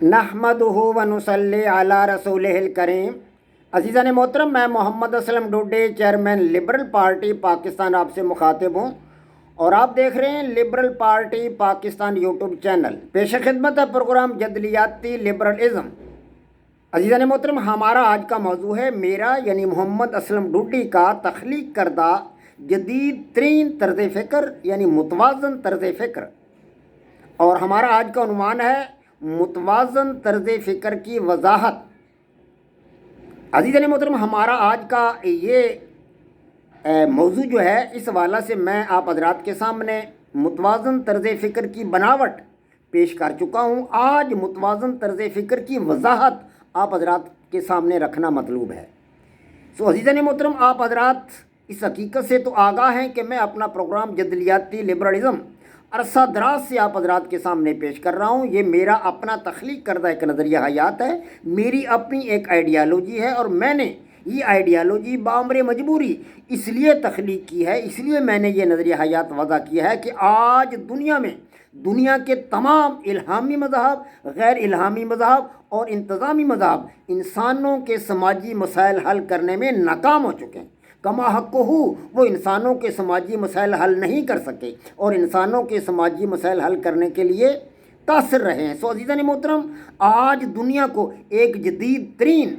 نحمدہ ونصلی علی رسولہ الکریم۔ عزیزان محترم، میں Muhammad Aslam Dode, chairman liberal party Pakistan, آپ سے مخاطب ہوں اور آپ دیکھ رہے ہیں liberal party Pakistan YouTube channel. پیش خدمت ہے پروگرام جدلیاتی لبرلزم۔ عزیزان محترم، ہمارا آج کا موضوع ہے میرا یعنی محمد اسلم ڈوڈی کا تخلیق کردہ جدید ترین طرز فکر یعنی متوازن طرز فکر، اور ہمارا آج کا عنوان ہے متوازن طرز فکر کی وضاحت۔ عزیزان محترم، ہمارا آج کا یہ موضوع جو ہے، اس حوالہ سے میں آپ حضرات کے سامنے متوازن طرز فکر کی بناوٹ پیش کر چکا ہوں۔ آج متوازن طرز فکر کی وضاحت آپ حضرات کے سامنے رکھنا مطلوب ہے۔ عزیزان محترم، آپ حضرات اس حقیقت سے تو آگاہ ہیں کہ میں اپنا پروگرام جدلیاتی لبرلزم عرصہ دراز سے آپ حضرات کے سامنے پیش کر رہا ہوں۔ یہ میرا اپنا تخلیق کردہ ایک نظریہ حیات ہے، میری اپنی ایک آئیڈیالوجی ہے، اور میں نے یہ آئیڈیالوجی بامر مجبوری اس لیے تخلیق کی ہے، اس لیے میں نے یہ نظریہ حیات وضع کیا ہے کہ آج دنیا کے تمام الہامی مذاہب، غیر الہامی مذاہب اور انتظامی مذاہب انسانوں کے سماجی مسائل حل کرنے میں ناکام ہو چکے ہیں۔ کما حق ہو، وہ انسانوں کے سماجی مسائل حل نہیں کر سکے اور انسانوں کے سماجی مسائل حل کرنے کے لیے قاصر رہے ہیں۔ عزیزان محترم، آج دنیا کو ایک جدید ترین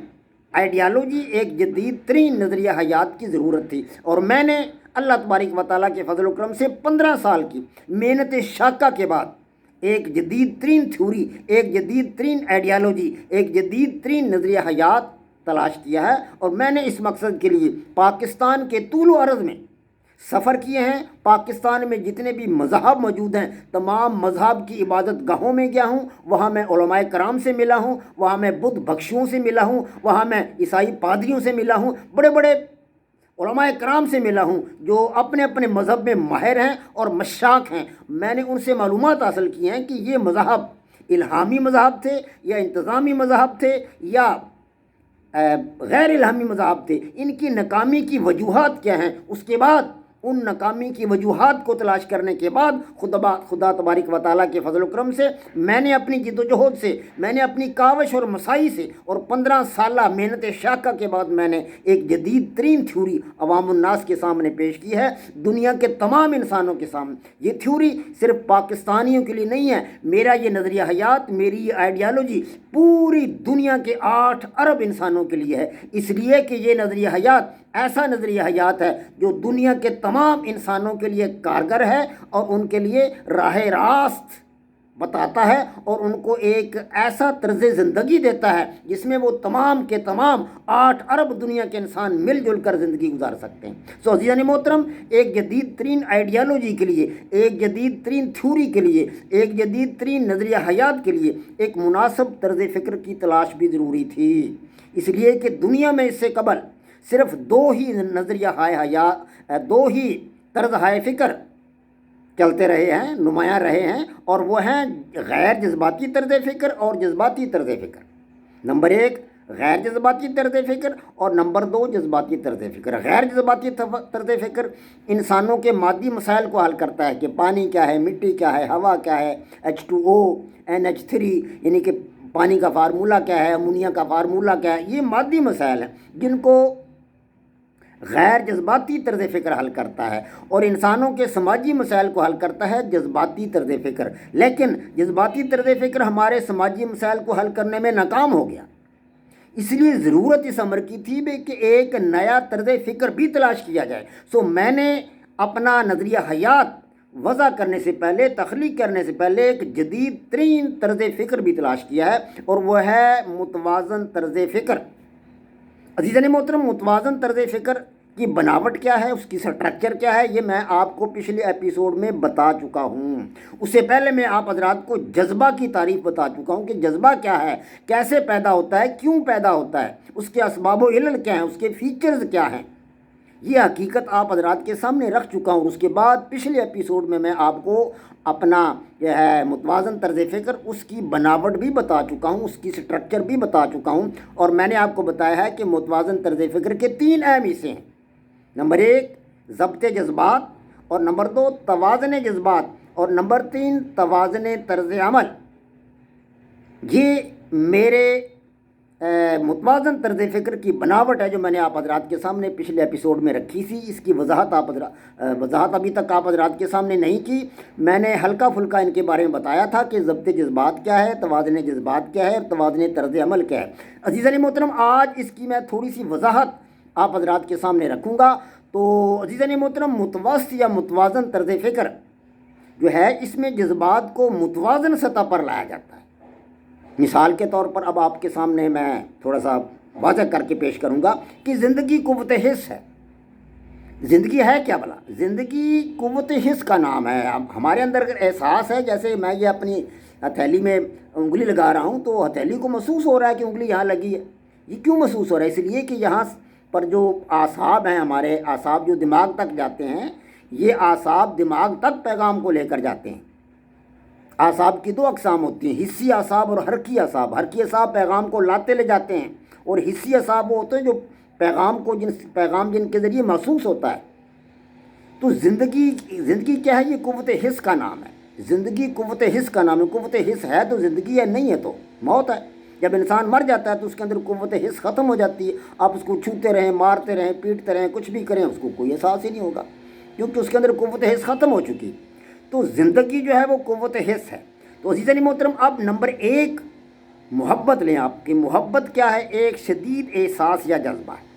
آئیڈیالوجی، ایک جدید ترین نظریہ حیات کی ضرورت تھی، اور میں نے اللہ تبارک و تعالیٰ کے فضل و کرم سے 15 سال کی محنت شاقہ کے بعد ایک جدید ترین تھیوری، ایک جدید ترین آئیڈیالوجی، ایک جدید ترین نظریہ حیات تلاش کیا ہے، اور میں نے اس مقصد کے لیے پاکستان کے طول و عرض میں سفر کیے ہیں۔ پاکستان میں جتنے بھی مذاہب موجود ہیں، تمام مذہب کی عبادت گاہوں میں گیا ہوں، وہاں میں علماء کرام سے ملا ہوں، وہاں میں بدھ بخشوں سے ملا ہوں، وہاں میں عیسائی پادریوں سے ملا ہوں، بڑے بڑے علماء کرام سے ملا ہوں جو اپنے اپنے مذہب میں ماہر ہیں اور مشاق ہیں۔ میں نے ان سے معلومات حاصل کی ہیں کہ یہ مذہب الہامی مذہب تھے یا انتظامی مذہب تھے یا غیر الہامی مذاہب تھے، ان کی ناکامی کی وجوہات کیا ہیں۔ اس کے بعد ان ناکامی کی وجوہات کو تلاش کرنے کے بعد خدا تبارک و تعالیٰ کے فضل و کرم سے میں نے اپنی جد و جہد سے، میں نے اپنی کاوش اور مساعی سے اور 15 سالہ محنت شاقہ کے بعد میں نے ایک جدید ترین تھیوری عوام الناس کے سامنے پیش کی ہے، دنیا کے تمام انسانوں کے سامنے۔ یہ تھیوری صرف پاکستانیوں کے لیے نہیں ہے، میرا یہ نظریہ حیات، میری یہ آئیڈیالوجی پوری دنیا کے 8 ارب انسانوں کے لیے ہے، اس لیے کہ یہ نظریہ حیات ایسا نظریہ حیات ہے جو دنیا کے تمام انسانوں کے لیے کارگر ہے اور ان کے لیے راہ راست بتاتا ہے، اور ان کو ایک ایسا طرز زندگی دیتا ہے جس میں وہ تمام کے تمام 8 ارب دنیا کے انسان مل جل کر زندگی گزار سکتے ہیں۔ عزیزان محترم، ایک جدید ترین آئیڈیالوجی کے لیے، ایک جدید ترین تھیوری کے لیے، ایک جدید ترین نظریہ حیات کے لیے ایک مناسب طرز فکر کی تلاش بھی ضروری تھی، اس لیے کہ دنیا میں اس سے قبل صرف 2 ہی نظریہ حیات، 2 ہی طرز فکر چلتے رہے ہیں، نمایاں رہے ہیں، اور وہ ہیں غیر جذباتی طرز فکر اور جذباتی طرز فکر۔ نمبر 1 غیر جذباتی طرز فکر اور نمبر 2 جذباتی طرز فکر۔ غیر جذباتی طرز فکر انسانوں کے مادی مسائل کو حل کرتا ہے کہ پانی کیا ہے، مٹی کیا ہے، ہوا کیا ہے، H2O NH3 یعنی کہ پانی کا فارمولہ کیا ہے، امونیا کا فارمولہ کیا ہے۔ یہ مادی مسائل ہیں جن کو غیر جذباتی طرز فکر حل کرتا ہے، اور انسانوں کے سماجی مسائل کو حل کرتا ہے جذباتی طرز فکر۔ لیکن جذباتی طرز فکر ہمارے سماجی مسائل کو حل کرنے میں ناکام ہو گیا، اس لیے ضرورت اس امر کی تھی کہ ایک نیا طرز فکر بھی تلاش کیا جائے۔ میں نے اپنا نظریہ حیات وضع کرنے سے پہلے، تخلیق کرنے سے پہلے ایک جدید ترین طرز فکر بھی تلاش کیا ہے، اور وہ ہے متوازن طرز فکر۔ عزیزان محترم، متوازن طرز فکر کی بناوٹ کیا ہے، اس کی سٹرکچر کیا ہے، یہ میں آپ کو پچھلے ایپیسوڈ میں بتا چکا ہوں۔ اس سے پہلے میں آپ حضرات کو جذبہ کی تعریف بتا چکا ہوں کہ جذبہ کیا ہے، کیسے پیدا ہوتا ہے، کیوں پیدا ہوتا ہے، اس کے اسباب و علل کیا ہیں، اس کے فیچرز کیا ہیں۔ یہ حقیقت آپ حضرات کے سامنے رکھ چکا ہوں۔ اس کے بعد پچھلے ایپیسوڈ میں آپ کو اپنا یہ ہے متوازن طرز فکر، اس کی بناوٹ بھی بتا چکا ہوں، اس کی سٹرکچر بھی بتا چکا ہوں، اور میں نے آپ کو بتایا ہے کہ متوازن طرز فکر کے 3 اہم حصے ہیں۔ نمبر 1 ضبط جذبات، اور نمبر 2 توازن جذبات، اور نمبر 3 توازن طرز عمل۔ یہ میرے متوازن طرز فکر کی بناوٹ ہے جو میں نے آپ حضرات کے سامنے پچھلے ایپیسوڈ میں رکھی تھی. اس کی وضاحت ابھی تک آپ حضرات کے سامنے نہیں کی. میں نے ہلکا پھلکا ان کے بارے میں بتایا تھا کہ ضبط جذبات کیا ہے, توازن جذبات کیا ہے, اور توازن طرز عمل کیا ہے. عزیزان محترم, آج اس کی میں تھوڑی سی وضاحت آپ حضرات کے سامنے رکھوں گا. تو عزیزان محترم, متوسط یا متوازن طرز فکر جو ہے اس میں جذبات کو متوازن سطح پر لایا جاتا ہے. مثال کے طور پر اب آپ کے سامنے میں تھوڑا سا واضح کر کے پیش کروں گا کہ زندگی قوت حس ہے. زندگی ہے کیا بھلا؟ زندگی قوت حس کا نام ہے. اب ہمارے اندر اگر احساس ہے, جیسے میں یہ اپنی ہتھیلی میں انگلی لگا رہا ہوں تو ہتھیلی کو محسوس ہو رہا ہے کہ انگلی یہاں لگی ہے. یہ کیوں محسوس ہو رہا ہے؟ اس لیے کہ یہاں پر جو اعصاب ہیں, ہمارے اعصاب جو دماغ تک جاتے ہیں, یہ اعصاب دماغ تک پیغام کو لے کر جاتے ہیں. اعصاب کی دو اقسام ہوتی ہیں, حسی اعصاب اور حرکی اعصاب. حرکی اعصاب پیغام کو لاتے لے جاتے ہیں, اور حسی اعصاب وہ ہوتے ہیں جو پیغام جن کے ذریعے محسوس ہوتا ہے. تو زندگی کیا ہے؟ یہ قوت حس کا نام ہے. زندگی قوت حس کا نام ہے. قوت حس ہے تو زندگی ہے, نہیں ہے تو موت ہے. جب انسان مر جاتا ہے تو اس کے اندر قوت حس ختم ہو جاتی ہے. آپ اس کو چھوتے رہیں, مارتے رہیں, پیٹتے رہیں, کچھ بھی کریں, اس کو کوئی احساس ہی نہیں ہوگا, کیونکہ اس کے اندر قوت حس ختم ہو چکی. تو زندگی جو ہے وہ قوت حس ہے. تو عزیزان محترم, اب نمبر 1 محبت لیں آپ کی. محبت کیا ہے؟ ایک شدید احساس یا جذبہ ہے.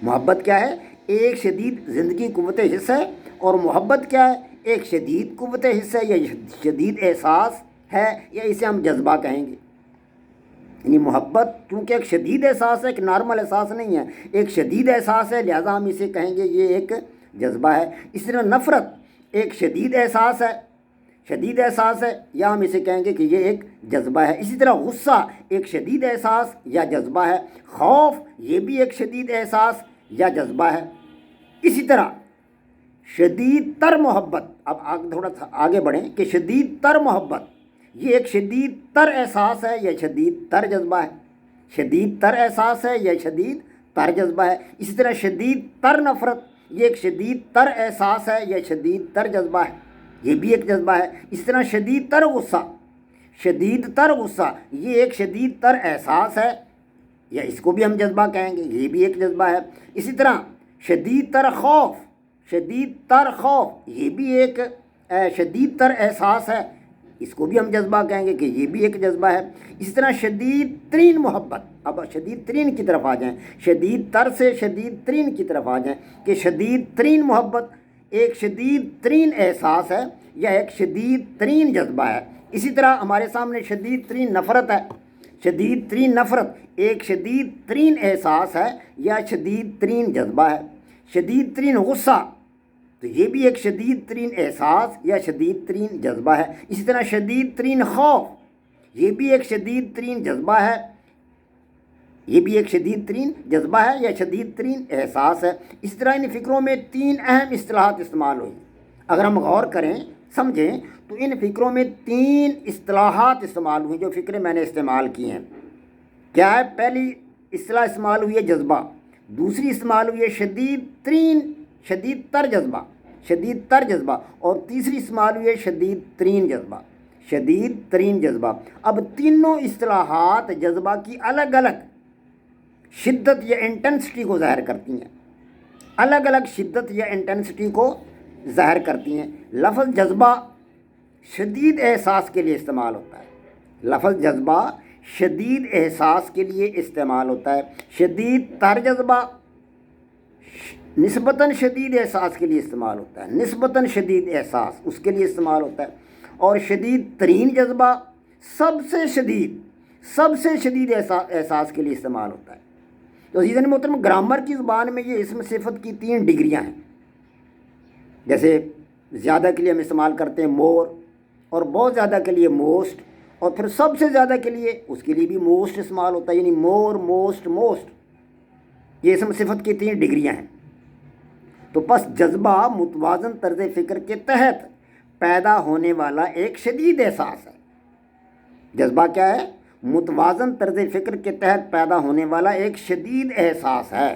محبت کیا ہے؟ ایک شدید زندگی قوت حس ہے. اور محبت کیا ہے؟ ایک شدید قوت حس ہے یا شدید احساس ہے, یا اسے ہم جذبہ کہیں گے. یعنی محبت کیونکہ ایک شدید احساس ہے, ایک نارمل احساس نہیں ہے, ایک شدید احساس ہے, لہذا ہم اسے کہیں گے یہ ایک جذبہ ہے. اس طرح نفرت ایک شدید احساس ہے, یا ہم اسے کہیں گے کہ یہ ایک جذبہ ہے. اسی طرح غصہ ایک شدید احساس یا جذبہ ہے. خوف یہ بھی ایک شدید احساس یا جذبہ ہے. اسی طرح شدید تر محبت, اب تھوڑا آگے بڑھیں کہ شدید تر محبت یہ ایک شدید تر احساس ہے یا شدید تر جذبہ ہے. شدید تر احساس ہے یا شدید تر جذبہ ہے. اسی طرح شدید تر نفرت یہ ایک شدید تر احساس ہے یا شدید تر جذبہ ہے, یہ بھی ایک جذبہ ہے. اسی طرح شدید تر غصہ یہ ایک شدید تر احساس ہے, یا اس کو بھی ہم جذبہ کہیں گے, یہ بھی ایک جذبہ ہے. اسی طرح شدید تر خوف یہ بھی ایک شدید تر احساس ہے, اس کو بھی ہم جذبہ کہیں گے کہ یہ بھی ایک جذبہ ہے. اسی طرح شدید ترین محبت, اب شدید ترین کی طرف آ جائیں, شدید تر سے شدید ترین کی طرف آ جائیں کہ شدید ترین محبت ایک شدید ترین احساس ہے یا ایک شدید ترین جذبہ ہے. اسی طرح ہمارے سامنے شدید ترین نفرت ہے. شدید ترین نفرت ایک شدید ترین احساس ہے یا شدید ترین جذبہ ہے. شدید ترین غصہ تو یہ بھی ایک شدید ترین احساس یا شدید ترین جذبہ ہے. اسی طرح شدید ترین خوف یہ بھی ایک شدید ترین جذبہ ہے, یا شدید ترین احساس ہے. اس طرح ان فکروں میں 3 اہم اصطلاحات استعمال ہوئی. اگر ہم غور کریں, سمجھیں, تو ان فکروں میں 3 اصطلاحات استعمال ہوئی جو فکریں میں نے استعمال کی ہیں. کیا ہے؟ پہلی اصطلاح استعمال ہوئی ہے جذبہ, دوسری استعمال ہوئی ہے شدید تر جذبہ, اور تیسری استعمال ہوئی ہے شدید ترین جذبہ. اب تینوں اصطلاحات جذبہ کی الگ الگ شدت یا انٹینسٹی کو ظاہر کرتی ہیں. لفظ جذبہ شدید احساس کے لیے استعمال ہوتا ہے. شدید تر جذبہ نسبتاً شدید احساس کے لیے استعمال ہوتا ہے. اور شدید ترین جذبہ سب سے شدید احساس کے لیے استعمال ہوتا ہے. تو عزیزان محترم, گرامر کی زبان میں یہ اسم صفت کی 3 ڈگریاں ہیں. جیسے زیادہ کے لیے ہم استعمال کرتے ہیں مور, اور بہت زیادہ کے لیے موسٹ, اور پھر سب سے زیادہ کے لیے اس کے لیے بھی موسٹ استعمال ہوتا ہے, یعنی مور, موسٹ. یہ اسم صفت کی 3 ڈگریاں ہیں. تو پس جذبہ متوازن طرز فکر کے تحت پیدا ہونے والا ایک شدید احساس ہے. جذبہ کیا ہے؟ متوازن طرز فکر کے تحت پیدا ہونے والا ایک شدید احساس ہے.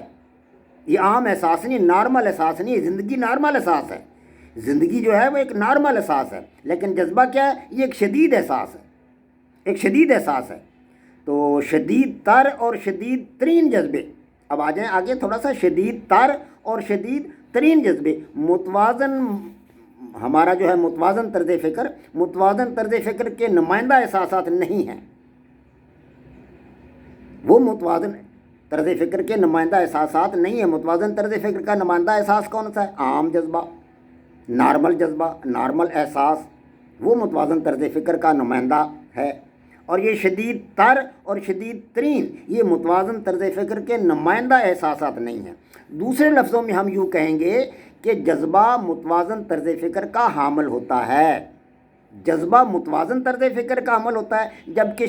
یہ عام احساس نہیں, نارمل احساس نہیں. زندگی نارمل احساس ہے, زندگی جو ہے وہ ایک نارمل احساس ہے, لیکن جذبہ کیا ہے؟ یہ ایک شدید احساس ہے. ایک شدید احساس ہے. تو شدید تر اور شدید ترین جذبے. اب آ جائیں آگے تھوڑا سا. شدید تر اور شدید ترین جذبے متوازن، ہمارا جو ہے متوازن طرز فکر کے نمائندہ احساسات نہیں ہیں. وہ متوازن طرز فکر کے نمائندہ احساسات نہیں ہیں. متوازن طرز فکر کا نمائندہ احساس کون سا ہے؟ عام جذبہ، نارمل احساس، وہ متوازن طرز فکر کا نمائندہ ہے. اور یہ شدید تر اور شدید ترین یہ متوازن طرز فکر کے نمائندہ احساسات نہیں ہیں. دوسرے لفظوں میں ہم یوں کہیں گے کہ جذبہ متوازن طرز فکر کا حامل ہوتا ہے. جذبہ متوازن طرز فکر کا حامل ہوتا ہے، جبکہ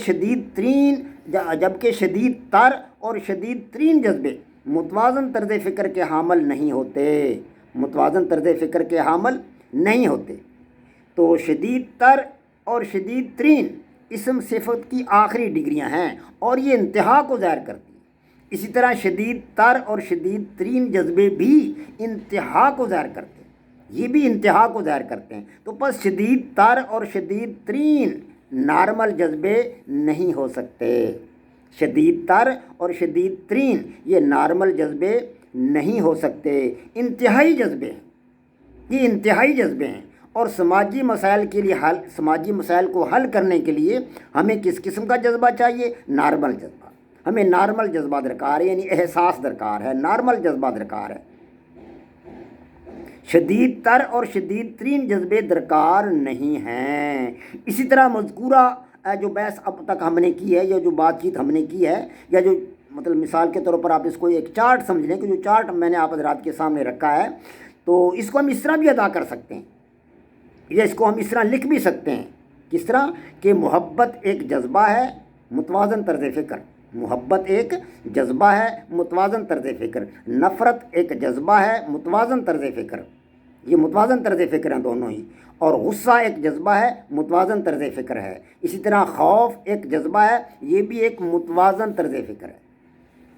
شدید تر اور شدید ترین جذبے متوازن طرز فکر کے حامل نہیں ہوتے. تو شدید تر اور شدید ترین اسم صفت کی آخری ڈگریاں ہیں اور یہ انتہا کو ظاہر کرتی ہیں. اسی طرح شدید تر اور شدید ترین جذبے بھی انتہا کو ظاہر کرتے ہیں. یہ بھی انتہا کو ظاہر کرتے ہیں. تو بس شدید تر اور شدید ترین نارمل جذبے نہیں ہو سکتے. شدید تر اور شدید ترین یہ نارمل جذبے نہیں ہو سکتے. انتہائی جذبے ہیں. یہ انتہائی جذبے ہیں. اور سماجی مسائل کو حل کرنے کے لیے ہمیں کس قسم کا جذبہ چاہیے؟ نارمل جذبہ. ہمیں نارمل جذبہ درکار ہے، یعنی احساس درکار ہے، نارمل جذبہ درکار ہے. شدید تر اور شدید ترین جذبے درکار نہیں ہیں. اسی طرح مذکورہ جو بحث اب تک ہم نے کی ہے یا جو بات چیت ہم نے کی ہے، یا جو مطلب مثال کے طور پر آپ اس کو ایک چارٹ سمجھ لیں کہ جو چارٹ میں نے آپ حضرات کے سامنے رکھا ہے، تو اس کو ہم اس طرح بھی ادا کر سکتے ہیں یا اس کو ہم اس طرح لکھ بھی سکتے ہیں. کس طرح کہ محبت ایک جذبہ ہے، متوازن طرز فکر. محبت ایک جذبہ ہے، متوازن طرز فکر. نفرت ایک جذبہ ہے، متوازن طرز فکر. یہ متوازن طرز فکر ہیں دونوں ہی. اور غصہ ایک جذبہ ہے، متوازن طرز فکر ہے. اسی طرح خوف ایک جذبہ ہے، یہ بھی ایک متوازن طرز فکر ہے.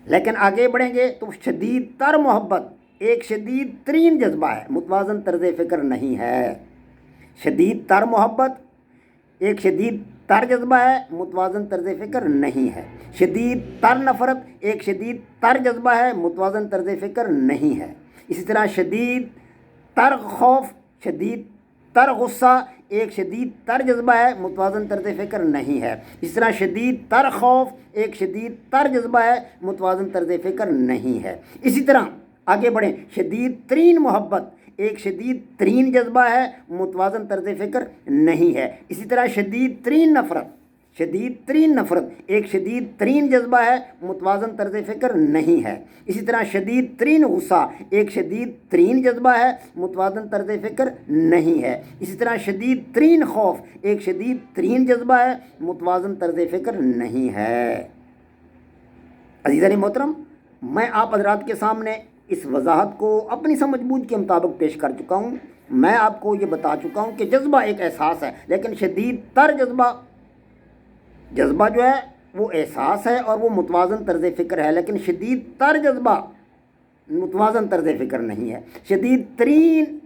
لیکن آگے بڑھیں گے تو شدید تر محبت ایک شدید ترین جذبہ ہے، متوازن طرز فکر نہیں ہے. شدید تر محبت ایک شدید تر جذبہ ہے، متوازن طرز فکر نہیں ہے. شدید تر نفرت ایک شدید تر جذبہ ہے، متوازن طرز فکر نہیں ہے. اسی طرح شدید تر خوف، شدید تر غصہ ایک شدید تر جذبہ ہے، متوازن طرز فکر نہیں ہے. اس طرح شدید تر خوف ایک شدید تر جذبہ ہے، متوازن طرز فکر نہیں ہے. اسی طرح آگے بڑھیں. شدید ترین محبت ایک شدید ترین جذبہ ہے، متوازن طرز فکر نہیں ہے. اسی طرح شدید ترین نفرت ایک شدید ترین جذبہ ہے، متوازن طرز فکر نہیں ہے. اسی طرح شدید ترین غصہ ایک شدید ترین جذبہ ہے، متوازن طرز فکر نہیں ہے. اسی طرح شدید ترین خوف ایک شدید ترین جذبہ ہے، متوازن طرز فکر نہیں ہے. عزیزان محترم، میں آپ حضرات کے سامنے اس وضاحت کو اپنی سمجھ بوجھ کے مطابق پیش کر چکا ہوں. میں آپ کو یہ بتا چکا ہوں کہ جذبہ ایک احساس ہے، لیکن شدید تر جذبہ جو ہے وہ احساس ہے اور وہ متوازن طرز فکر ہے. لیکن شدید تر جذبہ متوازن طرز فکر نہیں ہے. شدید ترین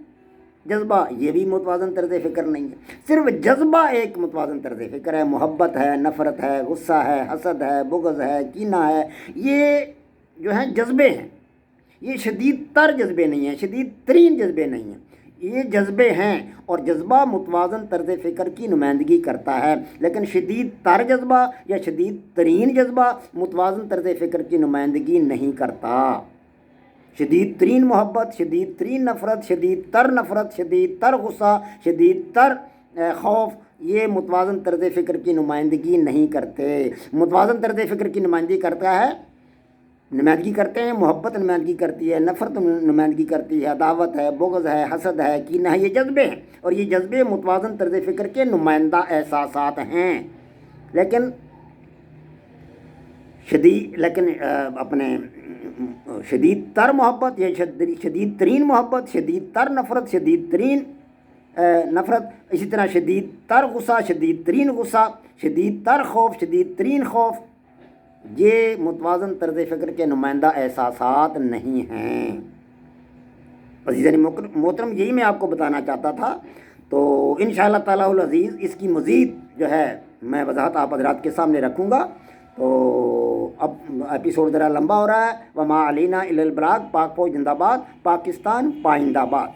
جذبہ یہ بھی متوازن طرز فکر نہیں ہے. صرف جذبہ ایک متوازن طرز فکر ہے. محبت ہے، نفرت ہے، غصہ ہے، حسد ہے، بغض ہے، کینہ ہے، یہ جو ہیں جذبے ہیں. یہ شدید تر جذبے نہیں ہیں، شدید ترین جذبے نہیں ہیں. یہ جذبے ہیں اور جذبہ متوازن طرز فکر کی نمائندگی کرتا ہے. لیکن شدید تر جذبہ یا شدید ترین جذبہ متوازن طرز فکر کی نمائندگی نہیں کرتا. شدید ترین محبت، شدید ترین نفرت، شدید تر غصہ، شدید تر خوف یہ متوازن طرز فکر کی نمائندگی نہیں کرتے. متوازن طرز فکر کی نمائندگی کرتے ہیں محبت نمائندگی کرتی ہے، نفرت نمائندگی کرتی ہے، عداوت ہے، بغض ہے، حسد ہے، کینہ ہے. یہ جذبے ہیں اور یہ جذبے متوازن طرز فکر کے نمائندہ احساسات ہیں. لیکن شدید تر محبت یا شدید ترین محبت، شدید تر نفرت، شدید ترین نفرت، اسی طرح شدید تر غصہ، شدید ترین غصہ، شدید تر خوف، شدید ترین خوف، یہ متوازن طرز فکر کے نمائندہ احساسات نہیں ہیں. عزیزان محترم، یہی میں آپ کو بتانا چاہتا تھا. تو انشاءاللہ تعالی العزیز اس کی مزید جو ہے میں وضاحت آپ حضرات کے سامنے رکھوں گا. تو اب ایپیسوڈ ذرا لمبا ہو رہا ہے. وما علینا الا البلاغ. پاک فوج زندہ باد. پاکستان پائندہ باد.